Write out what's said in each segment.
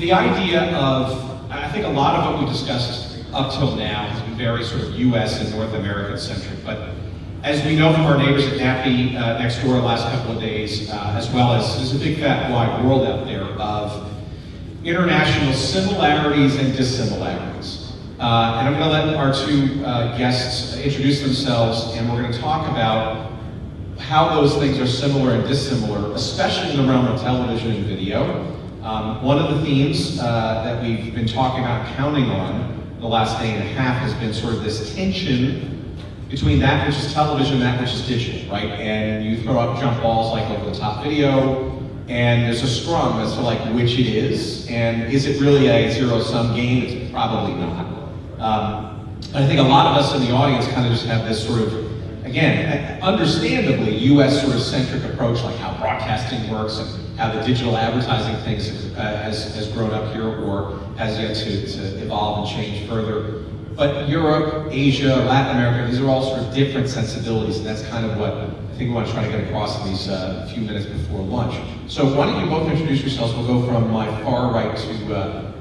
The idea of, I think a lot of what we discussed up till now has been very sort of US and North American centric, but as we know from our neighbors at NAPI next door the last couple of days, as well as there's a big fat wide world out there of international similarities and dissimilarities. And I'm going to let our two guests introduce themselves, and we're going to talk about how those things are similar and dissimilar, especially in the realm of television and video. One of the themes that we've been talking about and counting on the last day and a half has been sort of this tension between that which is television and that which is digital, right? And you throw up jump balls like over the top video, and there's a scrum as to like which it is, and is it really a zero-sum game? It's probably not. I think a lot of us in the audience kind of just have this sort of, again, understandably US sort of centric approach, like how broadcasting works and how the digital advertising things has grown up here or has yet to evolve and change further. But Europe, Asia, Latin America, these are all sort of different sensibilities, and that's kind of what I think we want to try to get across in these few minutes before lunch. So why don't you both introduce yourselves? We'll go from my far right to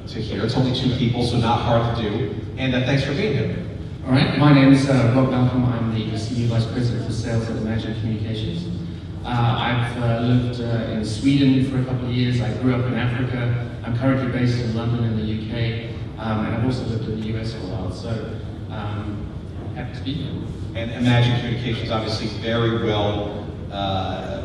here. It's only two people, so not hard to do. And thanks for being here. All right, my name is Rob Malcolm. I'm the Senior Vice President for Sales at Imagine Communications. I've lived in Sweden for a couple of years. I grew up in Africa. I'm currently based in London in the UK. And I've also lived in the US for a while, so happy to be here. And Imagine Communications obviously very well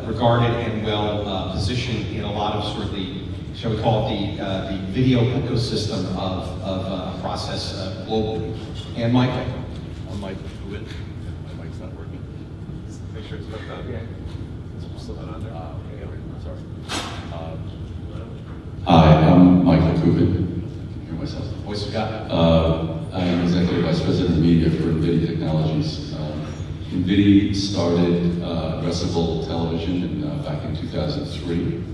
regarded and well positioned in a lot of sort of the, shall we call it the video ecosystem of process globally. And Michael. I'm Mike Kubin. My mic's not working. Make sure it's hooked up. Yeah. Still not on there. Okay, sorry. Hi, I'm Michael Kubin. Myself. Voice of God. I'm Executive Vice President of Media for Invidi Technologies. Invidi started addressable television back in 2003.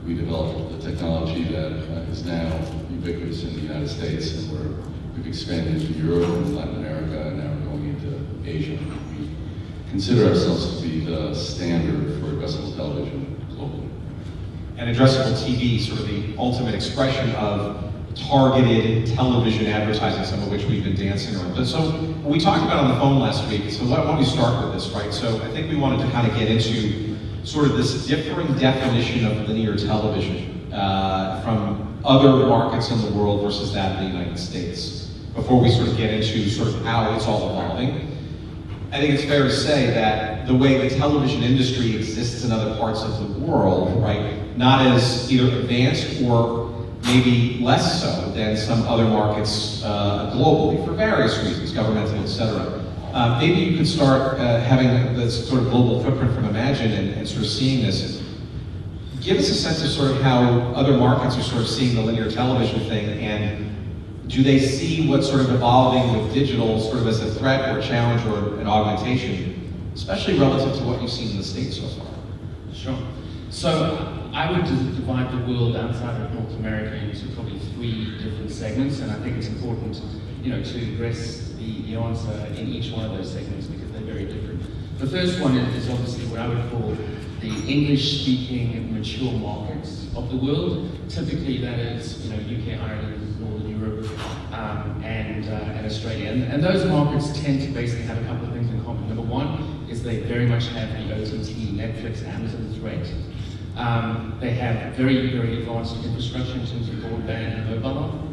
We developed the technology that is now ubiquitous in the United States, and we've expanded into Europe and Latin America, and now we're going into Asia. We consider ourselves to be the standard for addressable television globally. And addressable TV, sort of the ultimate expression of targeted television advertising, some of which we've been dancing around. But so we talked about on the phone last week, so why don't we start with this, right? So I think we wanted to kind of get into sort of this differing definition of linear television from other markets in the world versus that of the United States, before we sort of get into sort of how it's all evolving. I think it's fair to say that the way the television industry exists in other parts of the world, right, not as either advanced or maybe less so than some other markets globally for various reasons, governmental, et cetera. Maybe you could start having this sort of global footprint from Imagine and sort of seeing this. Give us a sense of sort of how other markets are sort of seeing the linear television thing, and do they see what's sort of evolving with digital sort of as a threat or a challenge or an augmentation, especially relative to what you've seen in the States so far? Sure. So I would divide the world outside of North America into probably three different segments, and I think it's important, to address the answer in each one of those segments because they're very different. The first one is obviously what I would call the English-speaking mature markets of the world. Typically, that is, UK, Ireland, Northern Europe, and Australia. And those markets tend to basically have a couple of things in common. Number one is they very much have the OTT, Netflix, Amazon threat. They have very, very advanced infrastructure in terms of broadband and mobile,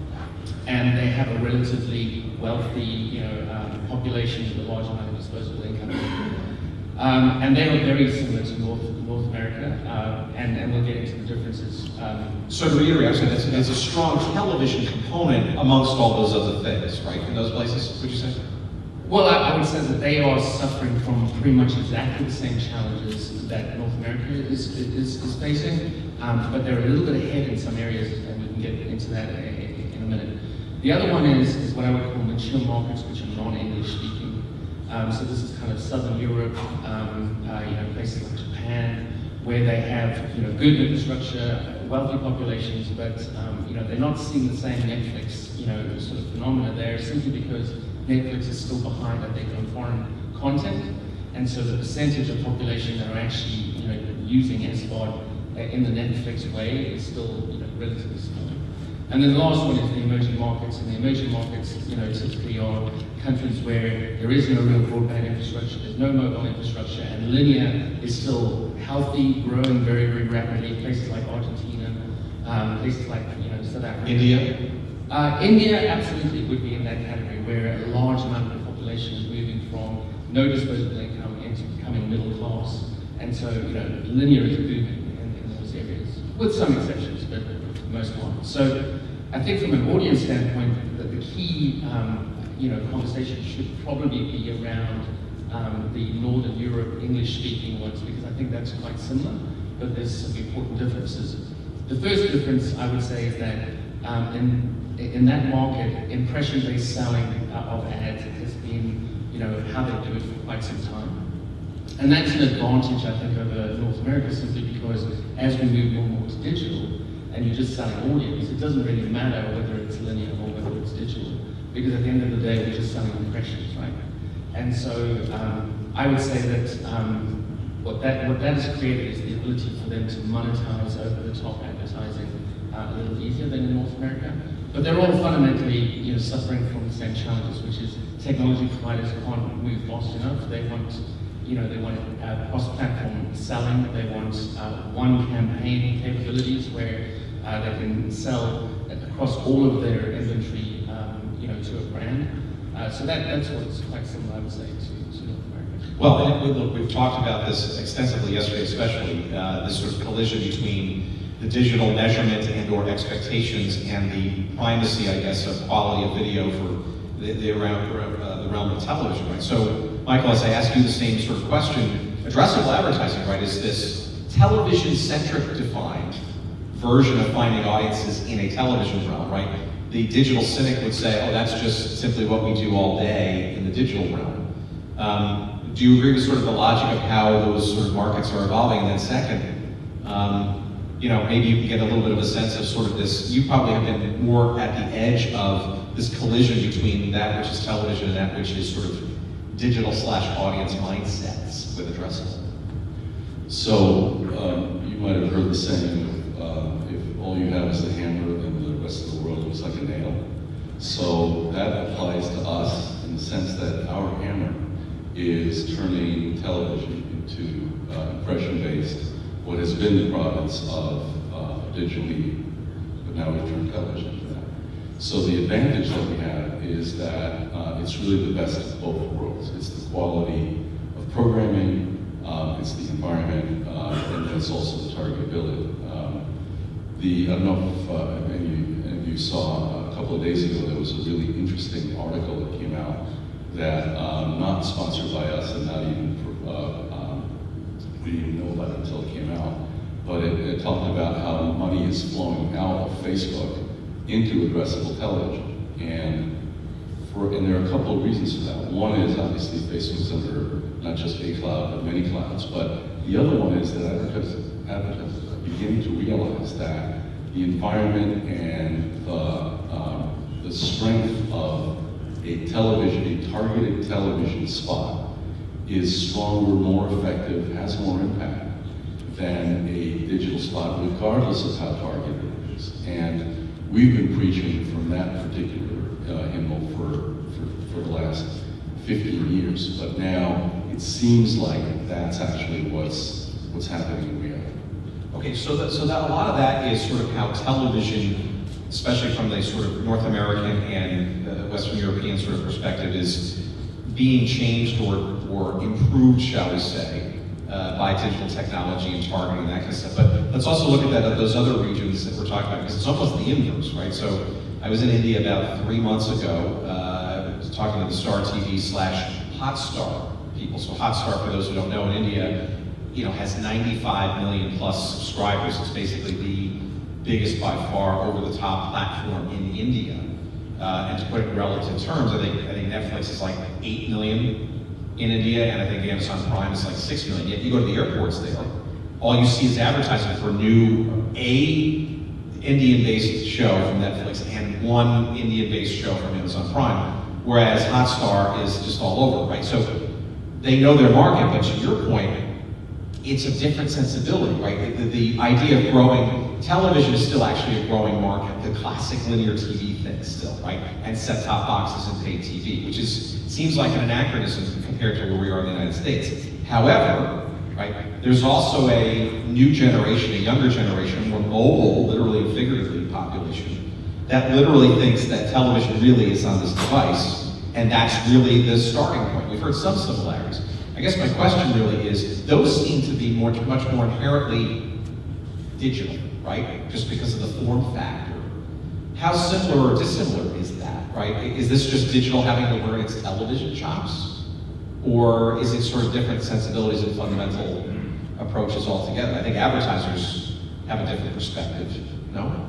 and they have a relatively wealthy, population with a large amount of disposable income. And they are very similar to North America, and we'll get into the differences. So to reiterate, there's a strong television component amongst all those other things, right? In those places, would you say? Well, I would say that they are suffering from pretty much exactly the same challenges that North America is facing, but they're a little bit ahead in some areas, and we can get into that in a minute. The other one is what I would call mature markets, which are non-English speaking. So this is kind of Southern Europe, places like Japan, where they have good infrastructure, wealthy populations, but they're not seeing the same Netflix sort of phenomena there, simply because Netflix is still behind, I think, on foreign content, and so the percentage of population that are actually using SVOD in the Netflix way is still relatively small. And then the last one is the emerging markets, and the emerging markets, typically are countries where there is no real broadband infrastructure, there's no mobile infrastructure, and linear is still healthy, growing very, very rapidly. Places like Argentina, places like South Africa. India? India absolutely would be in that category, where a large amount of the population is moving from no disposable income into becoming middle class, and so linear is booming in those areas, with some exceptions, but for the most part. So I think from an audience standpoint, that the key conversation should probably be around the Northern Europe English-speaking ones, because I think that's quite similar, but there's some important differences. The first difference I would say is that in that market, impression-based selling of ads has been, how they do it for quite some time. And that's an advantage, I think, over North America, simply because as we move more and more to digital, and you're just selling audience, it doesn't really matter whether it's linear or whether it's digital, because at the end of the day, we're just selling impressions, right? And so I would say that what that has created is the ability for them to monetize over-the-top advertising a little easier than in North America. But they're all fundamentally, suffering from the same challenges, which is technology providers can't move fast enough. They want, they want cross-platform selling. They want one campaign capabilities where they can sell across all of their inventory, to a brand. So that's what's quite similar, I would say, to North America. Well, and look, we've talked about this extensively yesterday, especially this sort of collision between the digital measurement and/or expectations and the primacy, I guess, of quality of video for the realm of television, right? So, Michael, as I ask you the same sort of question, addressable advertising, right, is this television-centric defined version of finding audiences in a television realm, right? The digital cynic would say, oh, that's just simply what we do all day in the digital realm. Do you agree with sort of the logic of how those sort of markets are evolving? And then second, maybe you can get a little bit of a sense of sort of this, you probably have been more at the edge of this collision between that which is television and that which is sort of digital/audience mindsets with addressable. So you might have heard the saying, if all you have is a hammer, then the rest of the world looks like a nail. So that applies to us in the sense that our hammer is turning television into impression-based, what has been the province of digital media, but now we've turned television to that. So the advantage that we have is that it's really the best of both worlds. It's the quality of programming, it's the environment, and it's also the targetability. I don't know if any of you saw a couple of days ago, there was a really interesting article that came out that, not sponsored by us and not even, we didn't even know about it until it came out, but it talked about how money is flowing out of Facebook into addressable television. And there are a couple of reasons for that. One is obviously Facebook's under not just a cloud, but many clouds. But the other one is that advertisers are beginning to realize that the environment and the strength of a targeted television spot is stronger, more effective, has more impact than a digital spot, regardless of how targeted it is. And we've been preaching from that particular hymnal for the last 15 years, but now it seems like that's actually what's happening in reality. Okay, so that a lot of that is sort of how television, especially from the sort of North American and Western European sort of perspective, is being changed or improved, shall we say, by digital technology and targeting and that kind of stuff. But let's also look at those other regions that we're talking about, because it's almost the inverse, right? So I was in India about 3 months ago, talking to the Star TV/Hotstar people. So Hotstar, for those who don't know, in India, has 95 million plus subscribers. It's basically the biggest by far over-the-top platform in India. And to put it in relative terms, I think Netflix is like 8 million in India, and I think Amazon Prime is like 6 million. Yet you go to the airports there, all you see is advertising for a Indian-based show from Netflix and one Indian-based show from Amazon Prime, whereas Hotstar is just all over, right? So they know their market, but to your point, it's a different sensibility, right? The idea of growing television is still actually a growing market, the classic linear TV thing still, right? And set-top boxes and paid TV, which seems like an anachronism compared to where we are in the United States. However, right, there's also a new generation, a younger generation, more mobile, literally and figuratively, population, that literally thinks that television really is on this device, and that's really the starting point. We've heard some similarities. I guess my question really is, those seem to be much more inherently digital, right? Just because of the form factor. How similar or dissimilar is that, right? Is this just digital having to learn its television chops? Or is it sort of different sensibilities and fundamental approaches altogether? I think advertisers have a different perspective, no?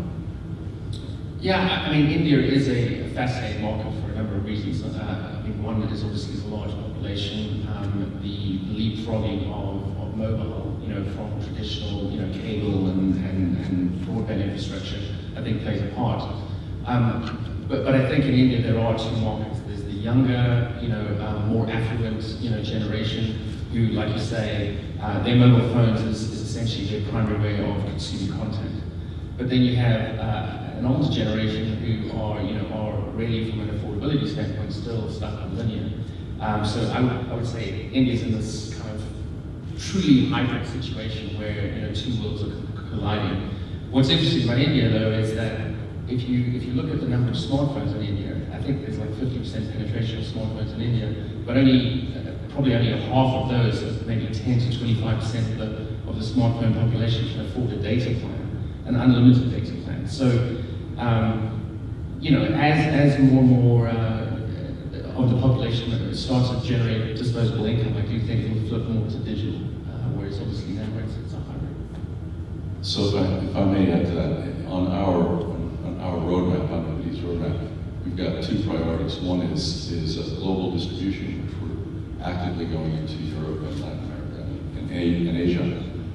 Yeah, I mean, India is a fascinating market for a number of reasons. I think one is obviously the large population, the leapfrogging of mobile, from traditional, cable and broadband infrastructure, I think plays a part. But I think in India there are two markets. There's the younger, more affluent, generation who, like you say, their mobile phones is essentially their primary way of consuming content. But then you have an older generation who are really, from an affordability standpoint, still stuck on linear. So I would say India's in this kind of truly hybrid situation where two worlds are colliding. What's interesting about India, though, is that if you look at the number of smartphones in India, I think there's like 50% penetration of smartphones in India, but probably only half of those, maybe 10 to 25% of the smartphone population can afford a data plan, an unlimited data plan. So, as more and more of the population starts to generate disposable income, I do think it will flip more to digital, whereas obviously now it's a hybrid. So if I may add to that, on our roadmap, on Invidi's roadmap, we've got two priorities. One is global distribution, which we're actively going into Europe and Latin America and Asia.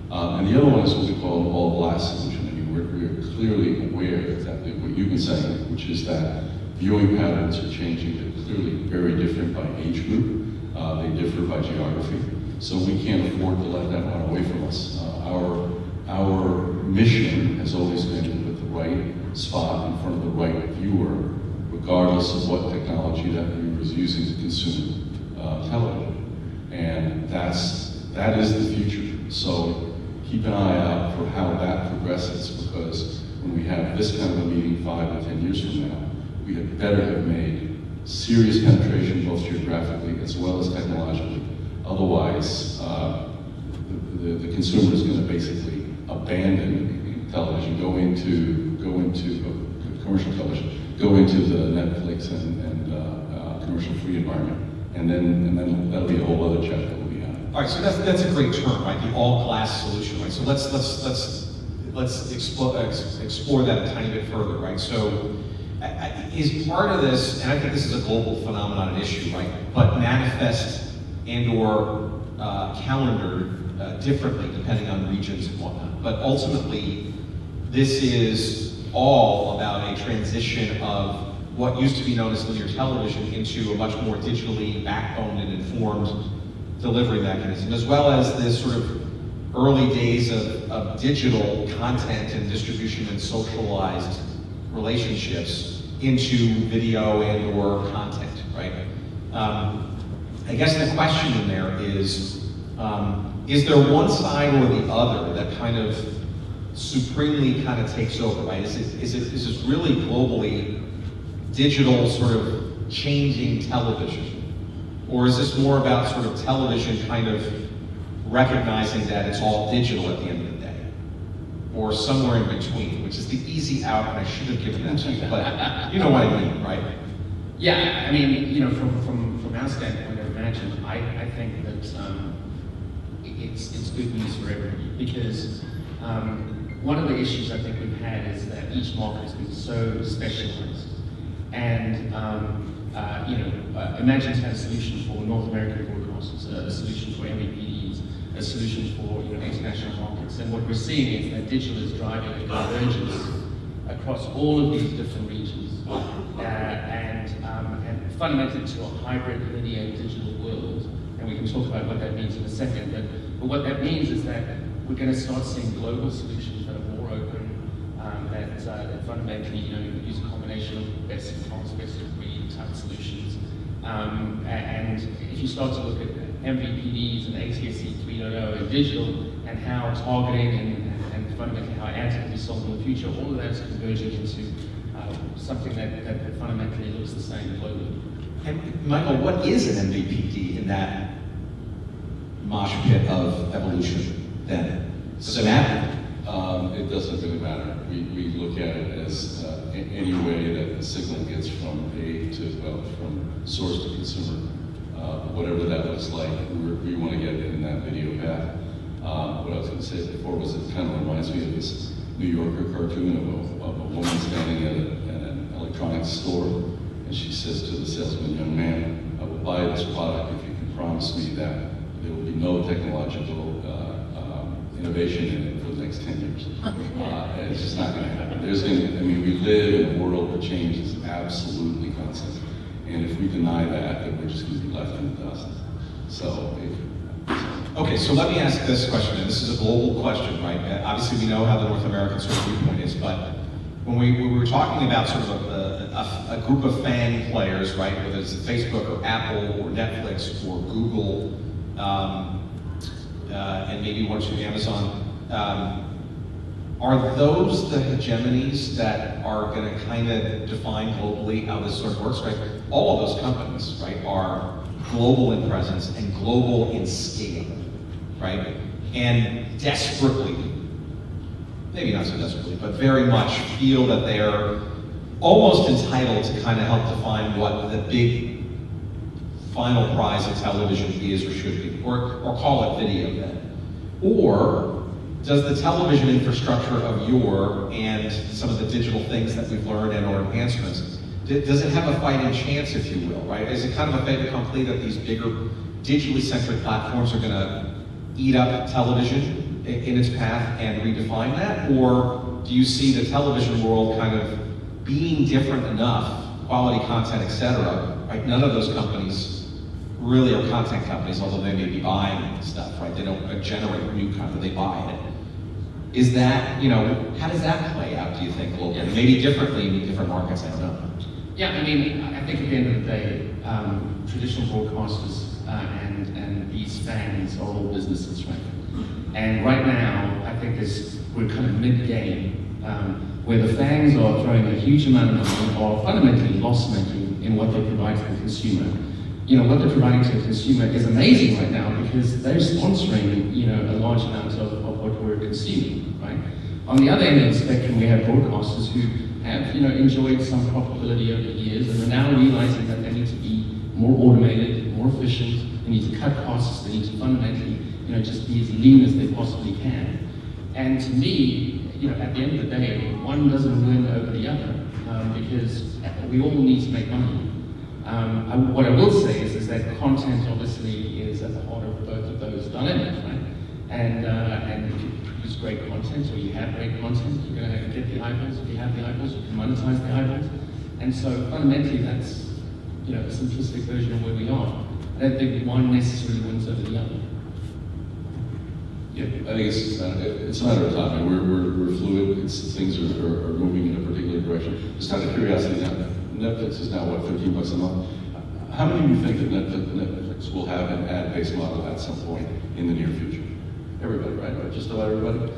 And the other one is what we call an all-glass solution. I mean, we're clearly aware exactly what you've been saying, which is that viewing patterns are changing. They're clearly very different by age group. They differ by geography. So we can't afford to let that run away from us. Our mission has always been to put the right spot in front of the right viewer, regardless of what technology that viewer is using to consume television. And that is the future. So keep an eye out for how that progresses, because when we have this kind of a meeting 5 to 10 years from now, we had better have made serious penetration both geographically as well as technologically. Otherwise, the consumer is going to basically abandon television, go into commercial television, go into the Netflix and commercial-free environment, and then that'll be a whole other chapter that we'll be having. All right, so that's a great term, right? The all-glass solution, right? So let's explore that a tiny bit further, right? So is part of this, and I think this is a global phenomenon and issue, right? But manifest and/or calendared differently depending on regions and whatnot. But ultimately, this is all about a transition of what used to be known as linear television into a much more digitally backboned and informed delivery mechanism, as well as this sort of early days of digital content and distribution and socialized relationships into video and/or content, right? I guess the question in there is there one side or the other that kind of supremely kind of takes over, right? Is this really globally digital sort of changing television? Or is this more about sort of television kind of recognizing that it's all digital at the end of the day? Or somewhere in between, which is the easy out, and I should have given that to you, but you know what I mean, right? Yeah, I mean, from our standpoint, imagine, I think that it's good news for everybody, because one of the issues I think we've had is that each market has been so specialized. And imagine to have a solution for North American broadcasters, a solution for MVPDs, a solution for international markets. And what we're seeing is that digital is driving a convergence across all of these different regions, and fundamentally to a hybrid linear digital world. And we can talk about what that means in a second. But what that means is that we're going to start seeing global solutions that are more open, that fundamentally, you use a combination of best in class, best of breed type solutions. And if you start to look at MVPDs and ATSC 3.0 and digital, and how targeting and fundamentally how ads can be sold in the future, all of that is converging into something that fundamentally looks the same globally. And Michael, what is an MVPD in that mosh pit of evolution then? Does it matter? It doesn't really matter. We look at it as any way that the signal gets from from source to consumer, whatever that looks like. We want to get it in that video path. What I was going to say before was it kind of reminds me of this New Yorker cartoon of a woman standing at an electronics store, and she says to the salesman, "Young man, I will buy this product if you can promise me that there will be no technological innovation in it for the next 10 years. And it's just not going to happen. We live in a world where change is absolutely constant. And if we deny that, then we're just going to be left in the dust. Okay, so let me ask this question, and this is a global question, right? Obviously, we know how the North American sort of viewpoint is, but when we were talking about sort of a group of FANG players, right, whether it's Facebook or Apple or Netflix or Google, and maybe one or two Amazon, are those the hegemonies that are going to kind of define globally how this sort of works, right? All of those companies, right, are global in presence and global in scale, right? And desperately, maybe not so desperately, but very much feel that they're almost entitled to kind of help define what the big final prize of television is or should be, or call it video then. Or does the television infrastructure of yore and some of the digital things that we've learned and or enhancements, does it have a fighting chance, if you will, right? Is it kind of a fait accompli that these bigger digitally centric platforms are gonna eat up television in its path and redefine that? Or do you see the television world kind of being different enough, quality content, et cetera, right? None of those companies really are content companies, although they may be buying stuff, right? They don't generate new content, they buy it. Is that, how does that play out, do you think, globally? Yeah. Maybe differently in different markets, I don't know. Yeah, I think at the end of the day, traditional broadcasters and these fans are all businesses, right? And right now, I think we're kind of mid-game, where the fans are throwing a huge amount of money or fundamentally loss-making in what they provide to the consumer. What they're providing to the consumer is amazing right now because they're sponsoring, a large amount of what we're consuming, right? On the other end of the spectrum, we have broadcasters who have, enjoyed some profitability over the years and are now realizing that they need to be more automated, more efficient, they need to cut costs, they need to fundamentally, just be as lean as they possibly can. And to me, at the end of the day, one doesn't win over the other because we all need to make money. What I will say is that content obviously is at the heart of both of those dynamics, right? And if you produce great content or you have great content, you're going to get the eyeballs. If you have the eyeballs, you can monetize the eyeballs. And so fundamentally, that's a simplistic version of where we are. I don't think one necessarily wins over the other. Yeah, I think it's a matter of time. We're fluid. Things are moving in a particular direction. Just out of curiosity, now, Netflix is now what, $13 a month? How many of you think that Netflix will have an ad-based model at some point in the near future? Everybody, right? Just about everybody?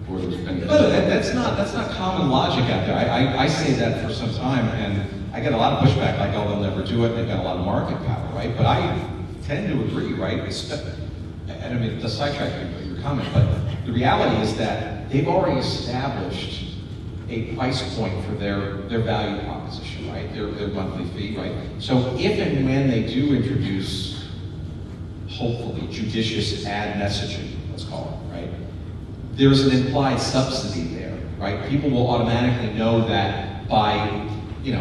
Or That's not common logic out there. I say that for some time, and I get a lot of pushback, like, oh, they'll never do it. They've got a lot of market power, right? But I tend to agree, right? And I mean, to sidetrack your comment, but the reality is that they've already established a price point for their value proposition, right? Their monthly fee, right? So if and when they do introduce, hopefully, judicious ad messaging, let's call it, right? There's an implied subsidy there, right? People will automatically know that by,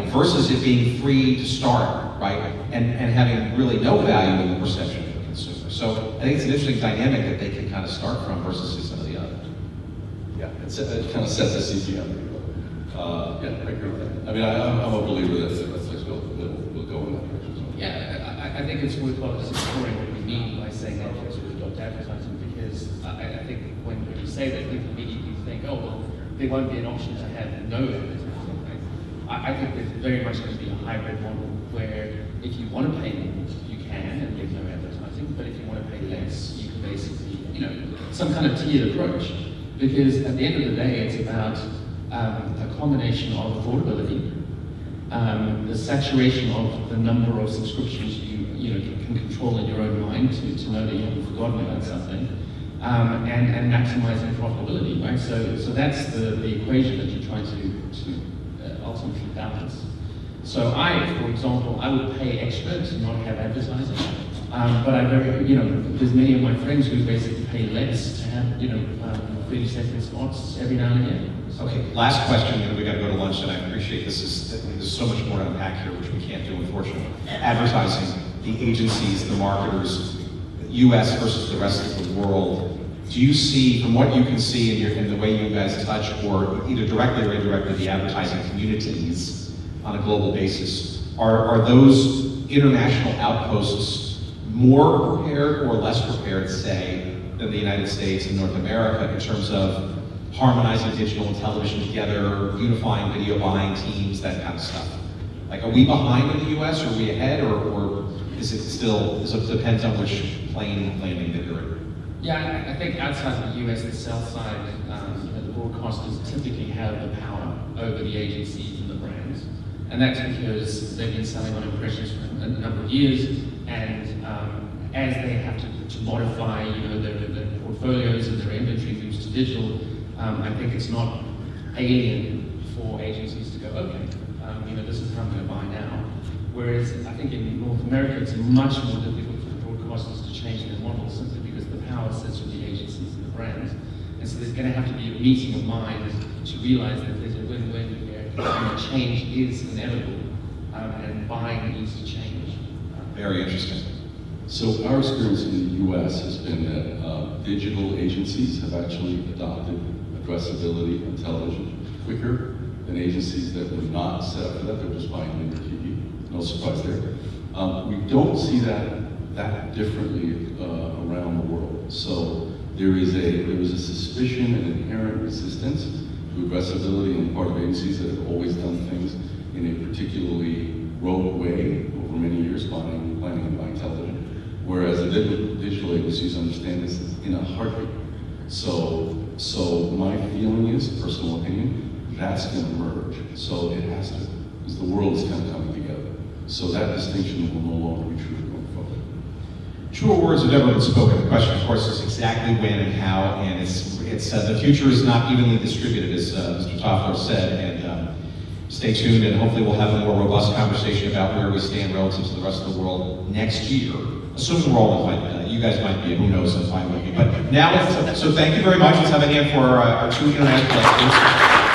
versus it being free to start, right? And having really no value in the perception of the consumer. So I think it's an interesting dynamic that they can kind of start from versus some of the other. Yeah, it kind of sets the CPM. Yeah, I agree with that. I mean, I'm a believer that Netflix will go in that direction. So. Yeah, I think it's worthwhile just exploring what we mean by saying Netflix will adopt advertising because I think when you say that, people immediately think, oh, well, there won't be an option to have no advertising. Right? I think there's very much going to be a hybrid model where if you want to pay more, you can and there's no advertising, but if you want to pay less, you can basically, some kind of tiered approach. Because at the end of the day, it's about a combination of affordability, the saturation of the number of subscriptions you can control in your own mind to know that you haven't forgotten about something, and maximizing profitability, right? So that's the equation that you're trying to ultimately balance. So for example, I would pay extra to not have advertising, but there's many of my friends who basically pay less to have 30-second spots every now and again. Okay, last question, and we got to go to lunch, and I appreciate there's so much more to unpack here, which we can't do, unfortunately. Advertising, the agencies, the marketers, US versus the rest of the world. Do you see, from what you can see in the way you guys touch, or either directly or indirectly, the advertising communities on a global basis, are those international outposts more prepared or less prepared, say, than the United States and North America in terms of harmonizing digital and television together, unifying video buying teams, that kind of stuff? Like, are we behind in the US, or are we ahead, or is it still, it depends on which plane landing that you're in? Yeah, I think outside of the US, the sell side, the broadcasters typically have the power over the agencies and the brands. And that's because they've been selling on impressions for a number of years, and as they have to modify, their portfolios and their inventory moves to digital, I think it's not alien for agencies to go, okay, this is how I'm going to buy now. Whereas I think in North America, it's much more difficult for the broadcasters to change their model simply because the power sits with the agencies and the brands. And so there's going to have to be a meeting of minds to realize that there's a win-win here, and change is inevitable, and buying needs to change. Very interesting. So our experience in the US has been that digital agencies have actually adopted addressability on television quicker than agencies that were not set up for that. They're just buying linear TV. No surprise there. We don't see that differently around the world. So there is a suspicion and inherent resistance to addressability on the part of agencies that have always done things in a particularly rogue way over many years, planning and buying television. Whereas the digital agencies understand this in a heartbeat. So my feeling is, personal opinion, that's going to merge. So it has to, because the world is kind of coming together. So that distinction will no longer be true going forward. Truer words have never been spoken. The question, of course, is exactly when and how, and it's the future is not evenly distributed, as Mr. Toffler said, and stay tuned, and hopefully we'll have a more robust conversation about where we stand relative to the rest of the world next year. Assuming we're all invited. You guys might be, who knows, I'm fine with me. But now, so thank you very much. Let's have a hand for our two internet players.